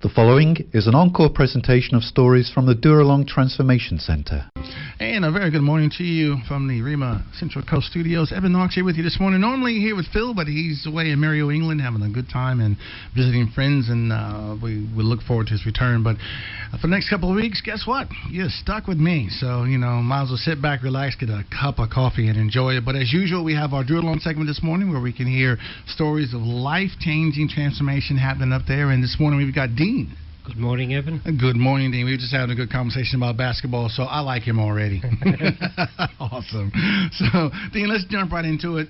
The following is an encore presentation of stories from the Dooralong Transformation Centre. And a very good morning to you from the Rima Central Coast Studios. Evan Knox here with you this morning. Normally here with Phil, but he's away in Mario, England, having a good time and visiting friends, and we look forward to his return. But for the next couple of weeks, guess what? You're stuck with me. So, might as well sit back, relax, get a cup of coffee, and enjoy it. But as usual, we have our Dooralong segment this morning where we can hear stories of life-changing transformation happening up there. And this morning we've got Dean. Good morning, Evan. Good morning, Dean. We were just having a good conversation about basketball, so I like him already. Awesome. So, Dean, let's jump right into it.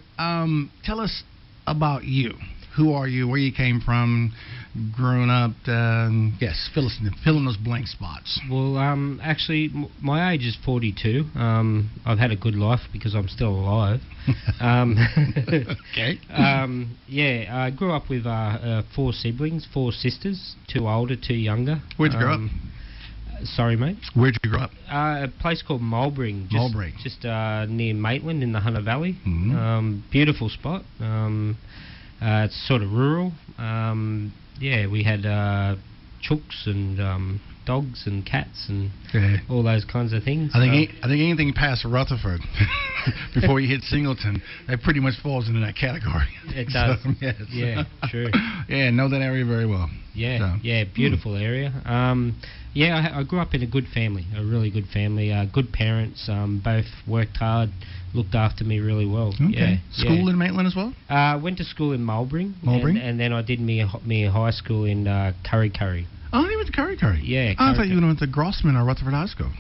Tell us about you. Who are you? Where you came from? Growing up? Yes, fill in those blank spots. Well, actually, my age is 42. I've had a good life because I'm still alive. Okay. I grew up with 4 siblings, 4 sisters, 2 older, 2 younger. Where'd you grow up? Sorry, mate? Where'd you grow up? A place called Mulberry. Just near Maitland in the Hunter Valley. Mm-hmm. Beautiful spot. It's sort of rural. We had chooks and dogs and cats and all those kinds of things. I think anything past Rutherford before you hit Singleton, that pretty much falls into that category. It does. So, yes. Yeah, true. Yeah, know that area very well. Yeah, beautiful area. I grew up in a good family, a really good family. Good parents, both worked hard, looked after me really well. Okay. School in Maitland as well? Went to school in Mulberry. Mulberry? And then I did me high school in Curry. Oh, you went to Curry. Yeah. I thought you went to Grossman or Rutherford High School.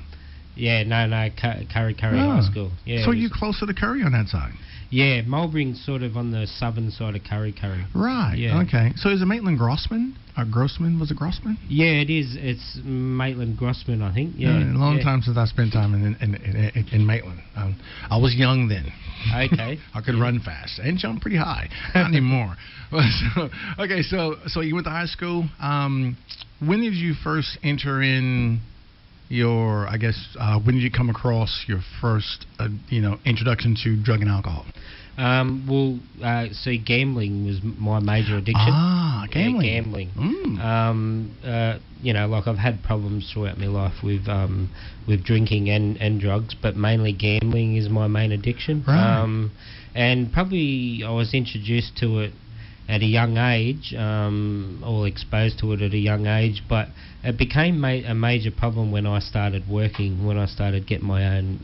Yeah, no, Curry High School. Yeah. So you're closer to Curry on that side? Yeah, Mulberry's sort of on the southern side of Curry. Right. Yeah. Okay. So is it Maitland Grossman? Or Grossman? Was it Grossman? Yeah, it is. It's Maitland Grossman, I think. Yeah. A long time since I spent time in Maitland. I was young then. Okay. I could run fast and jump pretty high. Not anymore. So you went to high school. When did you first enter in your, when did you come across your first, introduction to drug and alcohol? Gambling was my major addiction. Ah, gambling. Yeah, gambling. I've had problems throughout my life with drinking and drugs, but mainly gambling is my main addiction. Right. And probably I was introduced to it at a young age, or exposed to it at a young age, but it became a major problem when I started working, when I started getting my own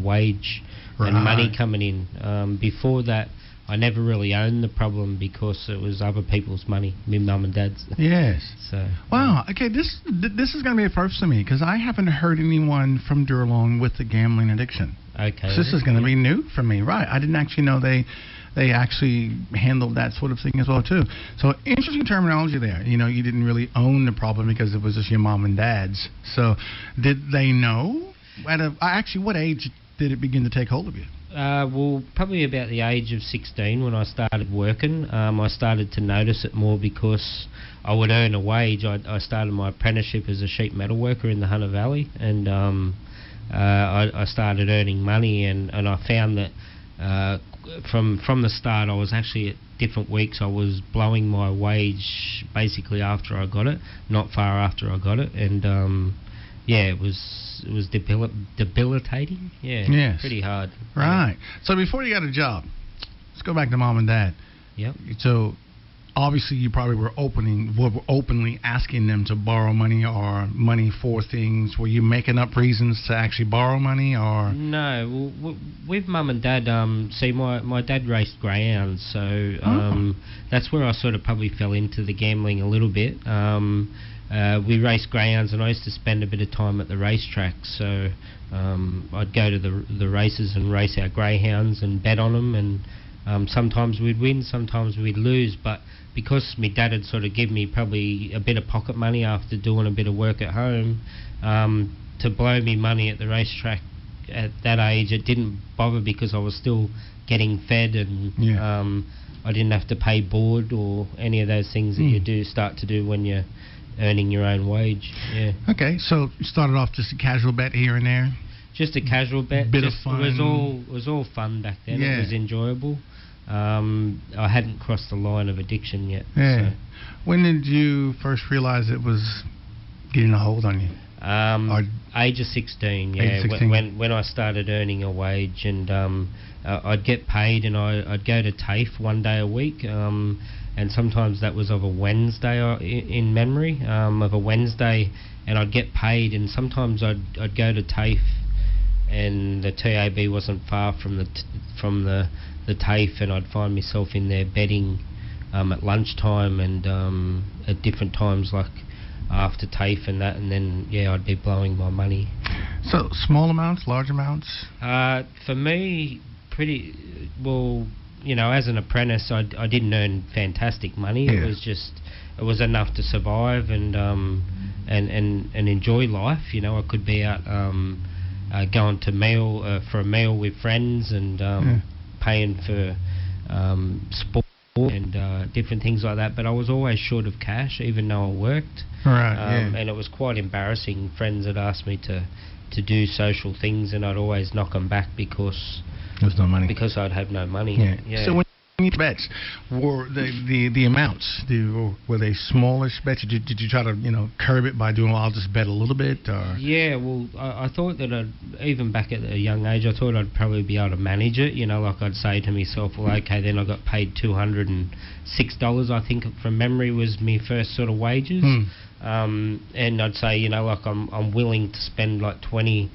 wage and money coming in. Before that, I never really owned the problem because it was other people's money, my mum and dad's. Yes. So. Wow. Okay. This is going to be a first for me because I haven't heard anyone from Dooralong with the gambling addiction. Okay. So this is going to be new for me. Right. I didn't actually know they actually handled that sort of thing as well too. So interesting terminology there. You didn't really own the problem because it was just your mom and dad's. So did they know? What age did it begin to take hold of you? Probably about the age of 16 when I started working. I started to notice it more because I would earn a wage. I started my apprenticeship as a sheet metal worker in the Hunter Valley, and I started earning money, and I found that from the start I was actually at different weeks I was blowing my wage basically after I got it, not far after I got it, and it was debilitating. Yeah. Yes. Pretty hard. Right. So before you got a job, let's go back to mom and dad. Yep. So obviously you probably were openly asking them to borrow money or money for things. Were you making up reasons to actually borrow money or? No. With mum and dad, my dad raced greyhounds, so that's where I sort of probably fell into the gambling a little bit. We raced greyhounds, and I used to spend a bit of time at the racetrack. So I'd go to the races and race our greyhounds and bet on them, and sometimes we'd win, sometimes we'd lose. But because my dad had sort of given me probably a bit of pocket money after doing a bit of work at home, to blow me money at the racetrack at that age, it didn't bother because I was still getting fed, and I didn't have to pay board or any of those things that you start to do when you're earning your own wage. Yeah. Okay, so you started off just a casual bet here and there? Just a casual bet. Bit of fun. It was all fun back then. Yeah. It was enjoyable. I hadn't crossed the line of addiction yet. Yeah. So. When did you first realize it was getting a hold on you? Age of 16, yeah. Age of 16. When I started earning a wage, and I'd get paid, and I'd go to TAFE one day a week, and sometimes that was of a Wednesday, in memory, of a Wednesday, and I'd get paid, and sometimes I'd go to TAFE, and the TAB wasn't far from the TAFE, and I'd find myself in there betting at lunchtime, and at different times, like after TAFE and that, and then I'd be blowing my money. So small amounts, large amounts? For me, pretty well. As an apprentice, I didn't earn fantastic money. Yeah. It was enough to survive and enjoy life. I could be out going to for a meal with friends, and paying for sport and different things like that. But I was always short of cash, even though I worked. Right. And it was quite embarrassing. Friends had asked me to do social things, and I'd always knock them back because there's no money. Because I'd have no money. Yeah. So when you bets, were the amounts, were they smallish bets? Did you try to curb it by doing, well, I'll just bet a little bit? Or? Yeah, well, I thought that even back at a young age, I thought I'd probably be able to manage it. Like I'd say to myself, well, okay, then I got paid $206, I think from memory was my first sort of wages. And I'd say, like I'm willing to spend like $20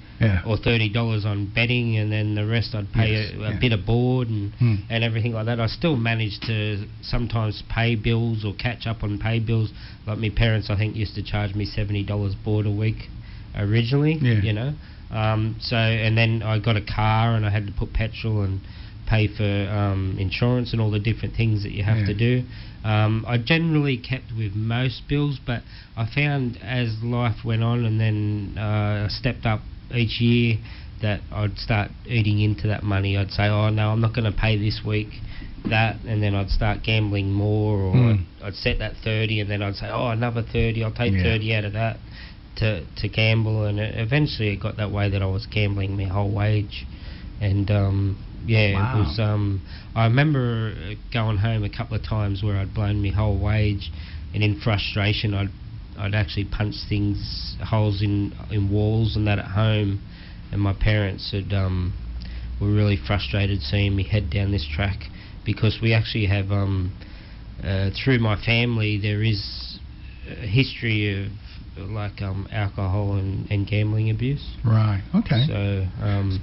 or $30 on betting, and then the rest I'd pay a bit of board and everything like that. I still managed to sometimes pay bills or catch up on pay bills. Like my parents, I think, used to charge me $70 board a week originally. So, and then I got a car, and I had to put petrol and pay for insurance and all the different things that you have to do. I generally kept with most bills, but I found as life went on, and then I stepped up each year, that I'd start eating into that money. I'd say, oh no, I'm not going to pay this week that, and then I'd start gambling more, or I'd set that 30, and then I'd say, oh, another 30, I'll take 30 out of that to gamble, and eventually it got that way that I was gambling my whole wage. And it was. I remember going home a couple of times where I'd blown my whole wage, and in frustration, I'd actually punch holes in walls and that at home, and my parents were really frustrated seeing me head down this track, because we actually have through my family there is a history of alcohol and gambling abuse. Right. Okay. So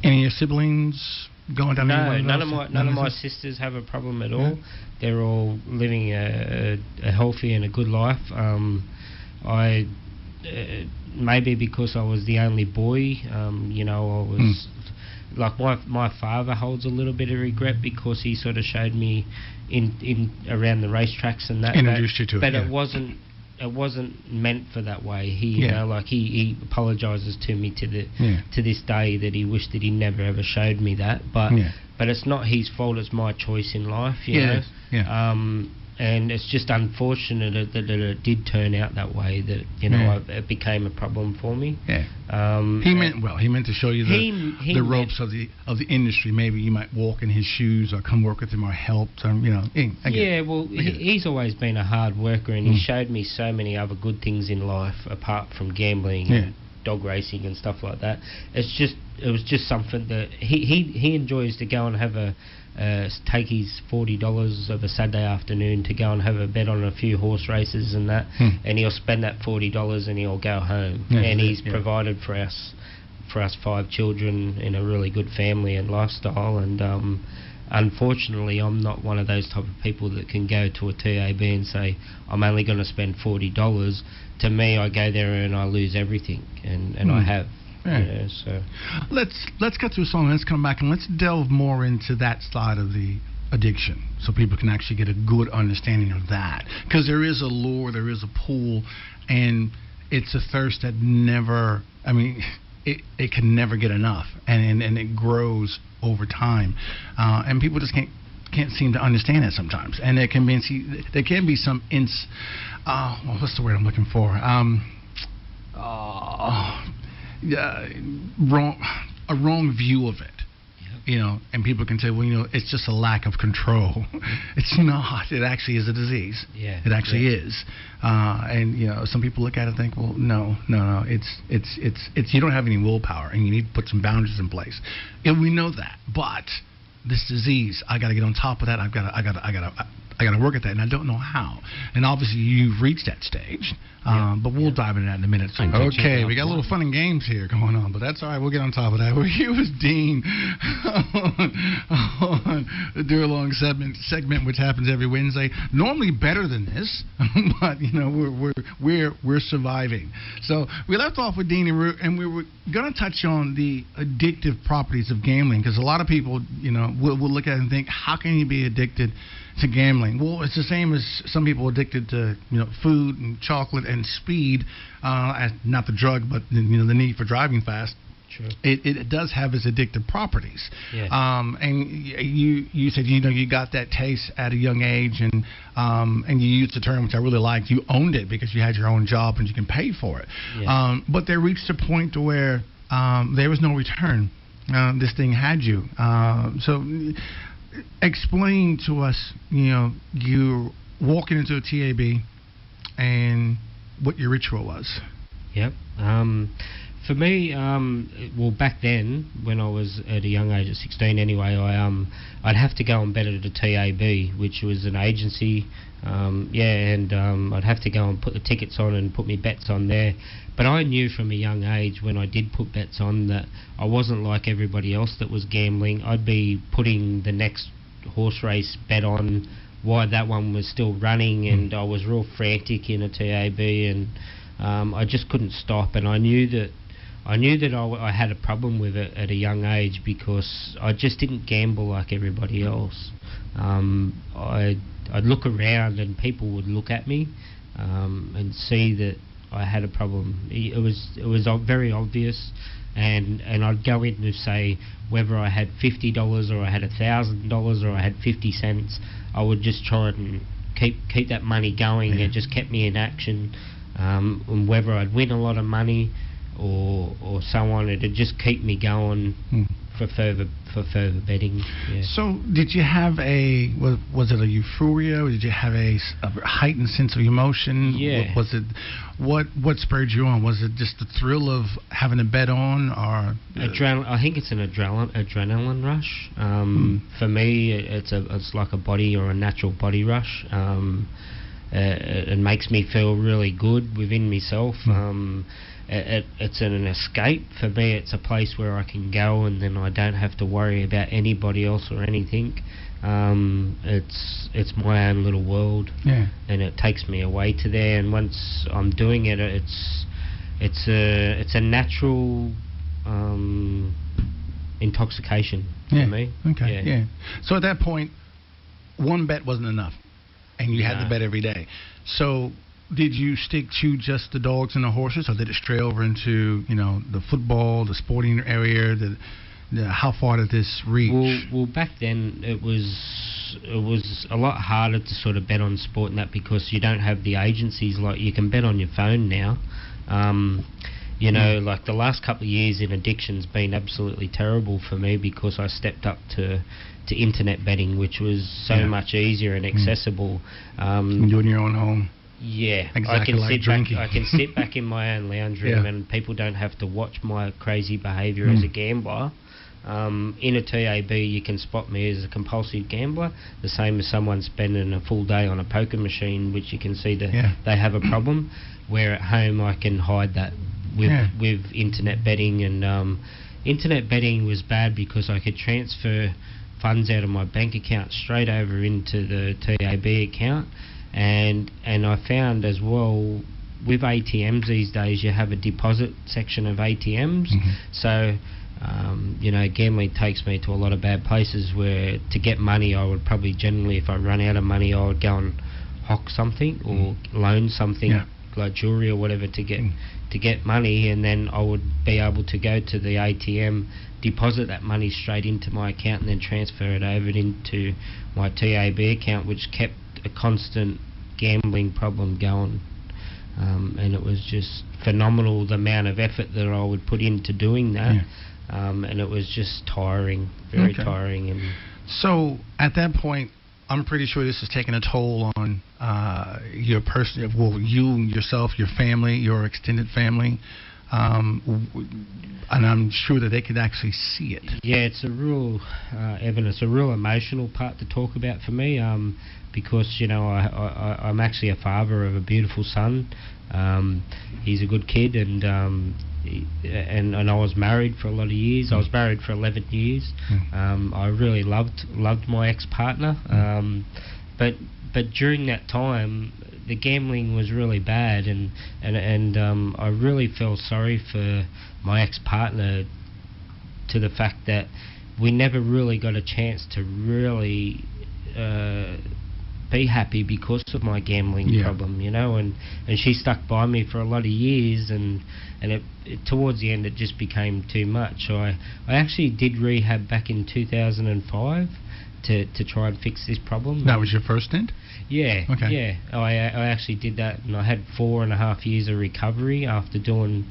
any of your siblings going down? No, none of my sisters have a problem at all. They're all living a healthy and a good life. I maybe because I was the only boy, I was like my father holds a little bit of regret, because he sort of showed me in around the racetracks and that. Introduced you to it. But it wasn't meant for that way. He he apologizes to me to this day that he wished that he never ever showed me that. But it's not his fault. It's my choice in life. You know. Yeah. And it's just unfortunate that it did turn out that way. That it became a problem for me. Yeah. He meant to show you the ropes of the industry. Maybe you might walk in his shoes or come work with him or help. He's always been a hard worker, and he showed me so many other good things in life apart from gambling and dog racing and stuff like that. It was just something that he enjoys to go and have take his $40 of a Saturday afternoon to go and have a bet on a few horse races and that, and he'll spend that $40 and he'll go home. And he's provided for us 5 children in a really good family and lifestyle. And unfortunately, I'm not one of those type of people that can go to a TAB and say I'm only going to spend $40. To me, I go there and I lose everything, and I have. Yeah. So let's get to a song. Let's come back and let's delve more into that side of the addiction, so people can actually get a good understanding of that. Because there is a lure, there is a pull, and it's a thirst that never. I mean, it can never get enough, and it grows over time, and people just can't seem to understand it sometimes. And there can be some what's the word I'm looking for? A wrong view of it. and people can say, well, it's just a lack of control. It's not. It actually is a disease. Yeah. It actually is. And some people look at it and think, well, no. It's you don't have any willpower, and you need to put some boundaries in place. And we know that, but this disease, I got to get on top of that. I got to work at that, and I don't know how. And obviously, you've reached that stage. But we'll dive into that in a minute. Okay, we got a little fun and games here going on, but that's all right. We'll get on top of that. We're here with Dean on the Dooralong segment, which happens every Wednesday. Normally better than this, but we're surviving. So we left off with Dean, and we were going to touch on the addictive properties of gambling, because a lot of people, will look at it and think, how can you be addicted to gambling? Well, it's the same as some people addicted to food and chocolate and speed, not the drug, but the need for driving fast. Sure. It does have its addictive properties. Yes. And you said you got that taste at a young age, and you used the term, which I really liked. You owned it because you had your own job and you can pay for it. Yes. But there reached a point to where there was no return. This thing had you. So explain to us, you walking into a TAB and what your ritual was. Yep. For me, well, back then, when I was at a young age, at 16 anyway, I'd have to go and bet at a TAB, which was an agency, and I'd have to go and put the tickets on and put my bets on there. But I knew from a young age, when I did put bets on, that I wasn't like everybody else that was gambling. I'd be putting the next horse race bet on while that one was still running, and I was real frantic in a TAB, and I just couldn't stop. And I knew that I had a problem with it at a young age, because I just didn't gamble like everybody else. I'd look around and people would look at me and see that I had a problem. It was very obvious, and I'd go in to say whether I had $50 or I had $1,000 or I had 50 cents. I would just try and keep that money going. It just kept me in action, and whether I'd win a lot of money or so on, it'd just keep me going for further betting. Yeah. So did you have was it a euphoria, or did you have a heightened sense of emotion? Yeah. What spurred you on? Was it just the thrill of having a bet on, or I think it's an adrenaline rush. For me, it's like a body or a natural body rush. It makes me feel really good within myself. It's an escape for me. It's a place where I can go, and then I don't have to worry about anybody else or anything. It's my own little world, and it takes me away to there. And once I'm doing it, it's a natural intoxication for me. Okay. Yeah. So at that point, one bet wasn't enough, and you had to bet every day. So did you stick to just the dogs and the horses, or did it stray over into the football, the sporting area? How far did this reach? Well, back then it was a lot harder to sort of bet on sport and that, because you don't have the agencies like you can bet on your phone now. Like the last couple of years in addiction's been absolutely terrible for me, because I stepped up to internet betting, which was so much easier and accessible. Doing your own home. Yeah, exactly, I can sit back in my own lounge room, and people don't have to watch my crazy behaviour as a gambler. In a TAB, you can spot me as a compulsive gambler, the same as someone spending a full day on a poker machine, which you can see that they have a problem. Where at home, I can hide that with internet betting. And internet betting was bad because I could transfer funds out of my bank account straight over into the TAB account. And I found as well, with ATMs these days, you have a deposit section of ATMs. So, gambling takes me to a lot of bad places where to get money, I would probably generally, if I run out of money, I would go and hock something or loan something like jewelry or whatever to get money, and then I would be able to go to the ATM, deposit that money straight into my account, and then transfer it over into my TAB account, which kept a constant gambling problem going. And it was just phenomenal, the amount of effort that I would put into doing that. and it was just tiring, very tiring. And so at that point, I'm pretty sure this has taken a toll on your person, well, you yourself, your family, your extended family, and I'm sure that they could actually see it. Yeah, it's a real, Evan, it's a real emotional part to talk about for me, because, you know, I'm actually a father of a beautiful son. He's a good kid, and I was married for a lot of years. I was married for 11 years. I really loved my ex-partner, but during that time, the gambling was really bad, and I really felt sorry for my ex-partner, to the fact that we never really got a chance to really be happy because of my gambling problem, you know, and she stuck by me for a lot of years, and it towards the end it just became too much. So I actually did rehab back in 2005 to try and fix this problem. That was your first stint? Yeah, yeah. I actually did that, and I had 4.5 years of recovery after doing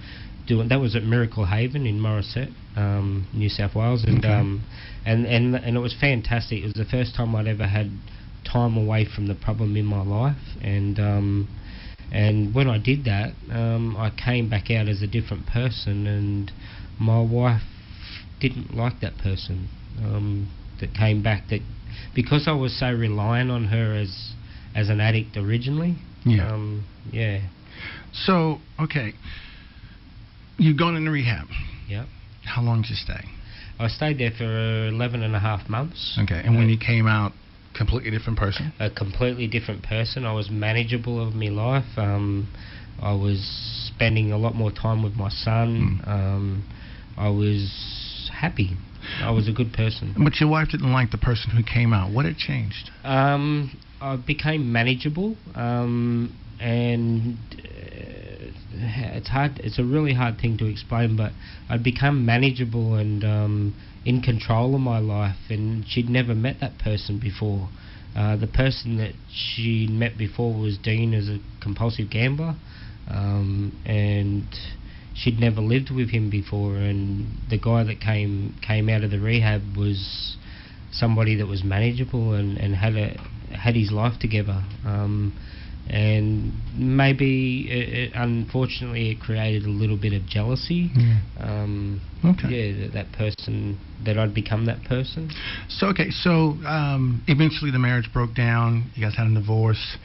that was at Miracle Haven in Morisset, New South Wales, and it was fantastic. It was the first time I'd ever had time away from the problem in my life, and when I did that, I came back out as a different person, and my wife didn't like that person that came back, that because I was so reliant on her as an addict originally. So you've gone into rehab. Yep. How long did you stay? I stayed there for 11.5 months. And when you came out, completely different person? A completely different person. I was manageable of my life. I was spending a lot more time with my son. I was happy. I was a good person. But your wife didn't like the person who came out. What had changed? I became manageable, and it's hard. It's a really hard thing to explain, but I'd become manageable and in control of my life, and she'd never met that person before. The person that she met before was Dean, as a compulsive gambler, and she'd never lived with him before, and the guy that came out of the rehab was somebody that was manageable and had his life together. And maybe unfortunately it created a little bit of jealousy. That person, that I'd become that person. So eventually the marriage broke down. You guys had a divorce.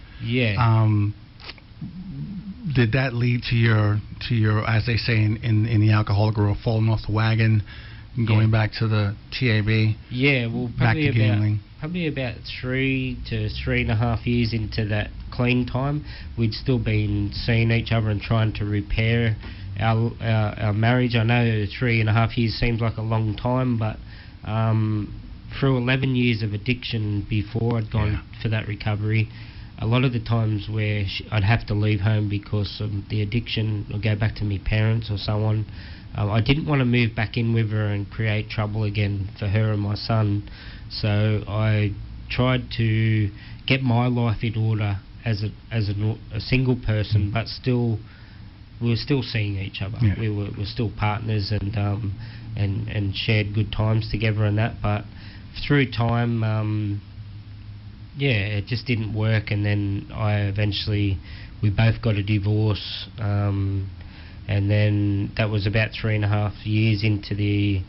Did that lead to your, as they say in the alcoholic world, falling off the wagon and going back to the TAB? Yeah, well, probably about 3 to 3.5 years into that clean time, we'd still been seeing each other and trying to repair our marriage. I know 3.5 years seems like a long time, but through 11 years of addiction before I'd gone for that recovery, a lot of the times where I'd have to leave home because of the addiction or go back to my parents or someone, I didn't want to move back in with her and create trouble again for her and my son. So I tried to get my life in order as a single person, but still we were still seeing each other. We were still partners and shared good times together and that. But through time, it just didn't work, and then we both got a divorce, and then that was about 3.5 years into the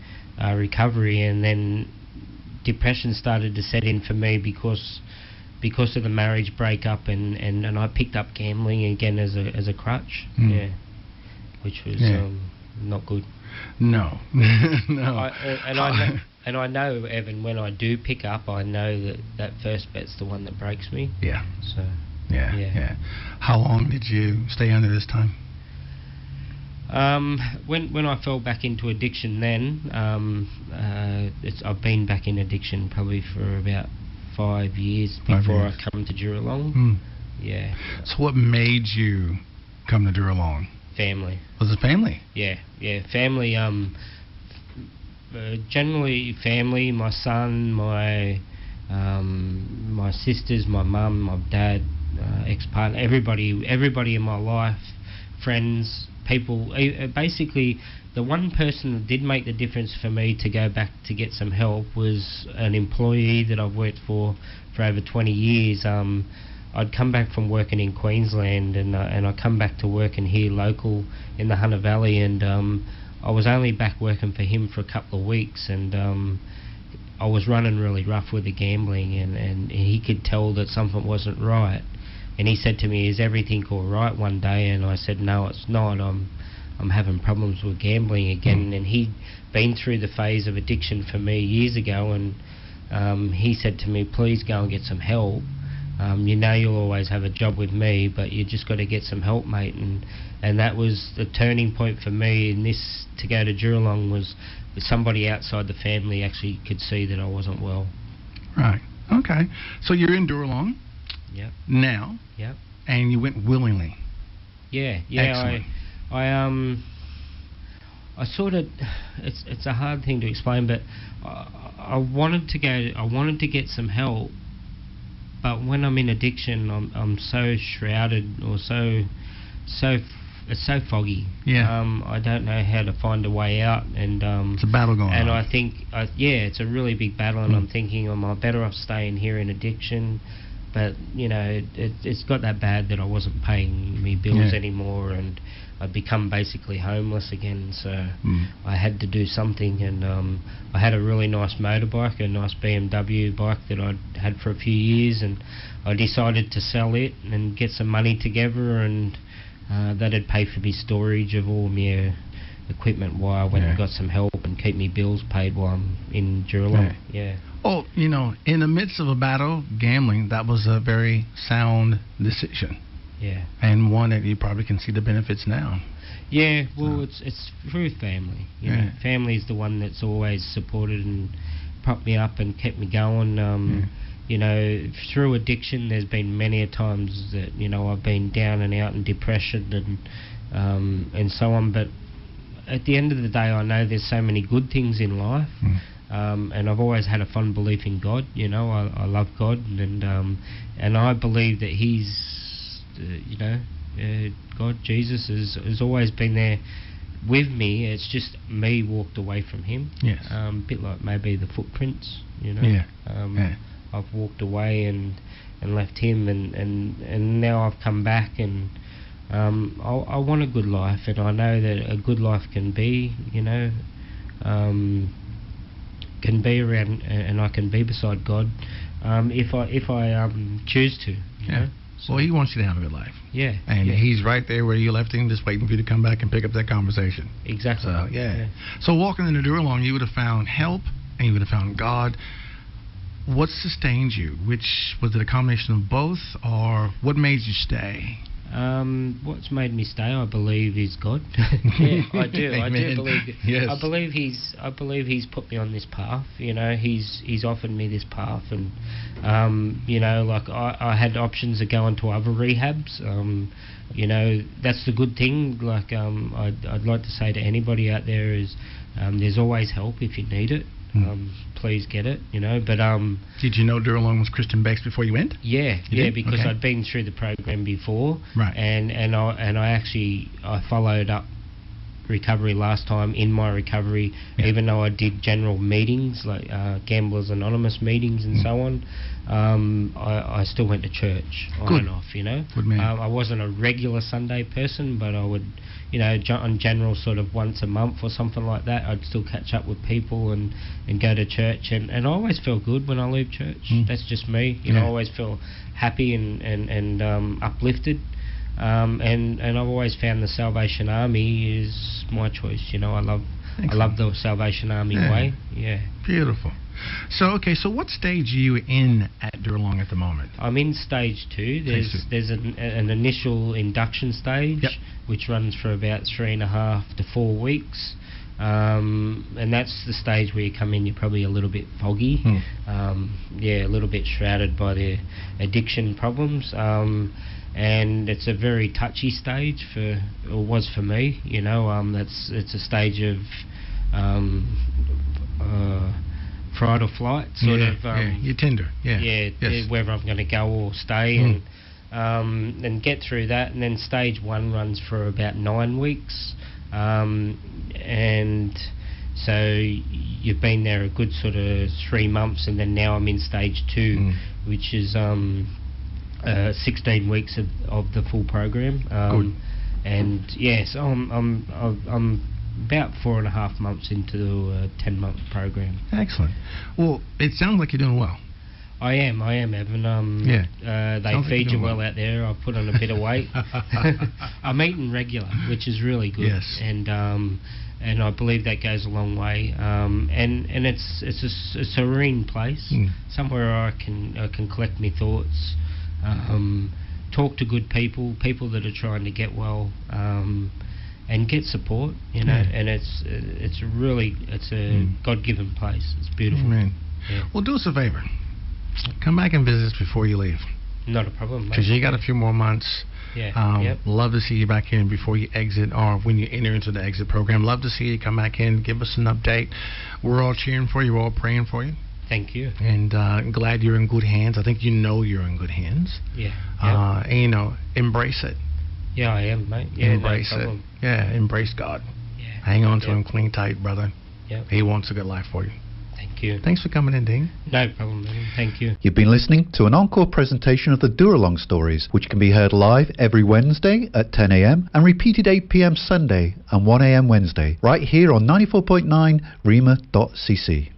recovery, and then depression started to set in for me because of the marriage breakup, and I picked up gambling again as a crutch, which was not good. No. I know, Evan, when I do pick up, I know that first bet's the one that breaks me. Yeah. So. Yeah. How long did you stay under this time? When I fell back into addiction, then I've been back in addiction probably for about 5 years before I come to Dooralong. Yeah. So what made you come to Dooralong? Family. Was it family? Yeah. Family. Generally family. My son, my sisters, my mum, my dad, ex-partner, everybody in my life, friends, people, basically, the one person that did make the difference for me to go back to get some help was an employee that I've worked for over 20 years. I'd come back from working in Queensland, and I come back to working here local in the Hunter Valley, and I was only back working for him for a couple of weeks, and I was running really rough with the gambling, and he could tell that something wasn't right. And he said to me, "Is everything all right?" one day, and I said, "No, it's not. I'm having problems with gambling again." And he'd been through the phase of addiction for me years ago, and he said to me, "Please go and get some help. You know you'll always have a job with me, but you just got to get some help, mate." And that was the turning point for me. And this, to go to Dooralong, was somebody outside the family actually could see that I wasn't well. Right. Okay. So you're in Dooralong. Yep. Now. Yep. And you went willingly. Yeah. Excellent. I sort of, it's a hard thing to explain, but I wanted to go. I wanted to get some help, but when I'm in addiction, I'm so shrouded, or it's so foggy. Yeah. I don't know how to find a way out, and it's a battle going on. And I think, it's a really big battle, and I'm thinking, am I better off staying here in addiction? But it's got that bad that I wasn't paying me bills anymore, and I'd become basically homeless again. So I had to do something, and I had a really nice motorbike, a nice BMW bike that I'd had for a few years, and I decided to sell it and get some money together, and that'd pay for me storage of all my equipment while I went and got some help and keep me bills paid while I'm in Dooralong. Yeah. Oh, in the midst of a battle, gambling, that was a very sound decision. Yeah. And one that you probably can see the benefits now. Yeah, well, it's through family. You know, family is the one that's always supported and propped me up and kept me going. Through addiction, there's been many a times that I've been down and out in depression and so on. But at the end of the day, I know there's so many good things in life. And I've always had a fond belief in God. I love God, and I believe that He's, God, Jesus has always been there with me. It's just me walked away from Him. Yes. A bit like maybe the footprints. I've walked away and left Him, and now I've come back, and I want a good life, and I know that a good life can be, can be around, and I can be beside God if I choose to. You know? So, well, He wants you to have a good life. Yeah. And He's right there where you left Him, just waiting for you to come back and pick up that conversation. Exactly. So, So walking into Dooralong, you would have found help, and you would have found God. What sustained you? Which was it, a combination of both, or what made you stay? What's made me stay, I believe, is God. Yeah, I do. I do believe. Yes. I believe He's put me on this path. He's offered me this path, and like I had options of going to other rehabs. That's the good thing. Like I'd like to say to anybody out there is, there's always help if you need it. Please get it, but did you know Dooralong was Christian based before you went? Because I'd been through the program before, right? And I followed up recovery last time in my recovery, even though I did general meetings like Gamblers Anonymous meetings and so on. I still went to church on and off. Good man. I wasn't a regular Sunday person, but I would, on general sort of once a month or something like that, I'd still catch up with people and go to church, and I always feel good when I leave church. That's just me. I always feel happy and uplifted. And I've always found the Salvation Army is my choice. I love the Salvation Army way. Yeah. Beautiful. So what stage are you in at Dooralong at the moment? I'm in stage 2. There's an initial induction stage, which runs for about 3.5 to 4 weeks. And that's the stage where you come in, you're probably a little bit foggy, a little bit shrouded by the addiction problems. And it's a very touchy stage was for me. It's a stage of fight or flight, sort of. You're tender. Whether I'm going to go or stay, and get through that. And then stage 1 runs for about 9 weeks, and so you've been there a good sort of 3 months, and then now I'm in stage 2, which is 16 weeks of the full program. And yes, I'm about 4.5 months into a 10-month program. Excellent. Well, it sounds like you're doing well. I am, Evan. They feed you well out there. I've put on a bit of weight. I'm eating regular, which is really good. Yes. And I believe that goes a long way. And it's a serene place, somewhere I can collect my thoughts, talk to good people that are trying to get well, and get support. And it's a God-given place. It's beautiful. Amen. Yeah. Well, do us a favor. Come back and visit us before you leave. Not a problem, mate. Because you got a few more months. Yeah. Love to see you back in before you exit, or when you enter into the exit program. Love to see you come back in, give us an update. We're all cheering for you. We're all praying for you. Thank you. And glad you're in good hands. I think you know you're in good hands. Yeah. And embrace it. Yeah, I am, mate. Yeah, embrace no it. problem. Yeah, embrace God. Yeah. Hang on to Him clean tight, brother. Yeah. He wants a good life for you. Thank you. Thanks for coming in, Dean. No problem, man. Thank you. You've been listening to an encore presentation of the Dooralong stories, which can be heard live every Wednesday at 10 a.m. and repeated 8 p.m. Sunday and 1 a.m. Wednesday, right here on 94.9 rema.cc.